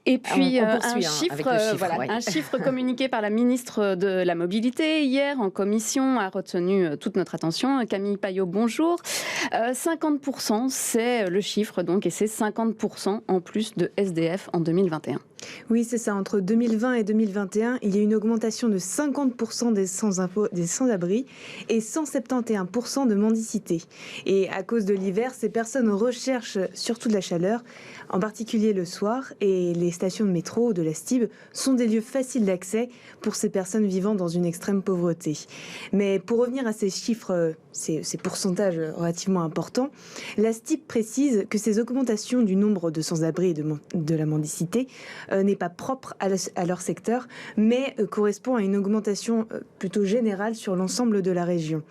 Et puis, On un poursuit, hein, avec chiffre, le chiffre, voilà, ouais. un chiffre communiqué par la ministre de la Mobilité hier en commission a retenu toute notre attention. Camille Paillot, bonjour. 50 c'est le chiffre donc et c'est 50 en plus de SDF en 2021. Oui, c'est ça. Entre 2020 et 2021, il y a une augmentation de 50% des sans-abri et 171% de mendicité. Et à cause de l'hiver, ces personnes recherchent surtout de la chaleur, en particulier le soir. Et les stations de métro ou de la STIB sont des lieux faciles d'accès pour ces personnes vivant dans une extrême pauvreté. Mais pour revenir à ces chiffres, ces pourcentages relativement importants, la STIB précise que ces augmentations du nombre de sans-abri et de la mendicité n'est pas propre à leur secteur, mais correspond à une augmentation plutôt générale sur l'ensemble de la région.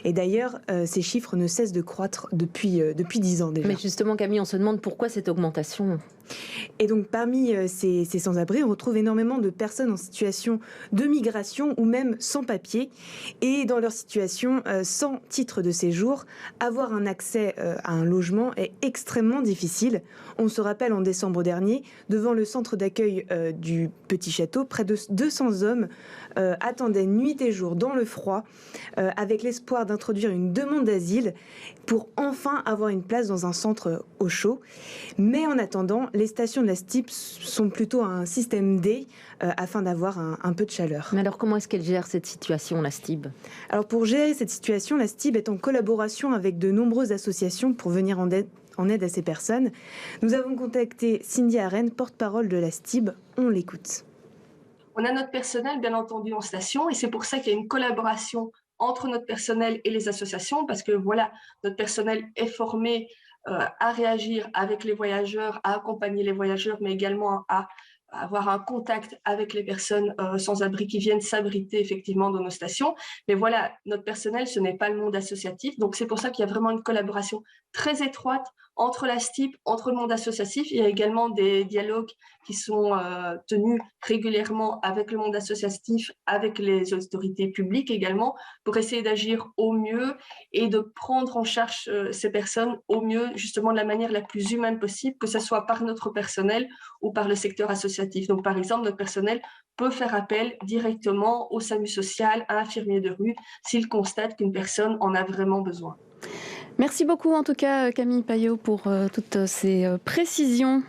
Et d'ailleurs, ces chiffres ne cessent de croître depuis 10 ans déjà. Mais justement, Camille, on se demande pourquoi cette augmentation. Et donc parmi ces sans-abri, on retrouve énormément de personnes en situation de migration ou même sans papier. Et dans leur situation, sans titre de séjour, avoir un accès à un logement est extrêmement difficile. On se rappelle en décembre dernier, devant le centre d'accueil du Petit Château, près de 200 hommes attendaient nuit et jour dans le froid, avec l'espoir d'introduire une demande d'asile pour enfin avoir une place dans un centre au chaud. Mais en attendant, les stations de la STIB sont plutôt un système D afin d'avoir un peu de chaleur. Mais alors, comment est-ce qu'elle gère cette situation, la STIB? Alors pour gérer cette situation, la STIB est en collaboration avec de nombreuses associations pour venir en aide à ces personnes. Nous avons contacté Cindy Arène, porte-parole de la STIB. On l'écoute. On a notre personnel, bien entendu, en station, et c'est pour ça qu'il y a une collaboration entre notre personnel et les associations, parce que voilà, notre personnel est formé à réagir avec les voyageurs, à accompagner les voyageurs, mais également à avoir un contact avec les personnes sans abri qui viennent s'abriter effectivement dans nos stations. Mais voilà, notre personnel, ce n'est pas le monde associatif. Donc c'est pour ça qu'il y a vraiment une collaboration très étroite entre la STIB, entre le monde associatif. Il y a également des dialogues qui sont tenus régulièrement avec le monde associatif, avec les autorités publiques également, pour essayer d'agir au mieux et de prendre en charge ces personnes au mieux, justement de la manière la plus humaine possible, que ce soit par notre personnel ou par le secteur associatif. Donc, par exemple, notre personnel peut faire appel directement au SAMU social, à un infirmier de rue, s'il constate qu'une personne en a vraiment besoin. Merci beaucoup en tout cas Camille Paillot pour toutes ces précisions.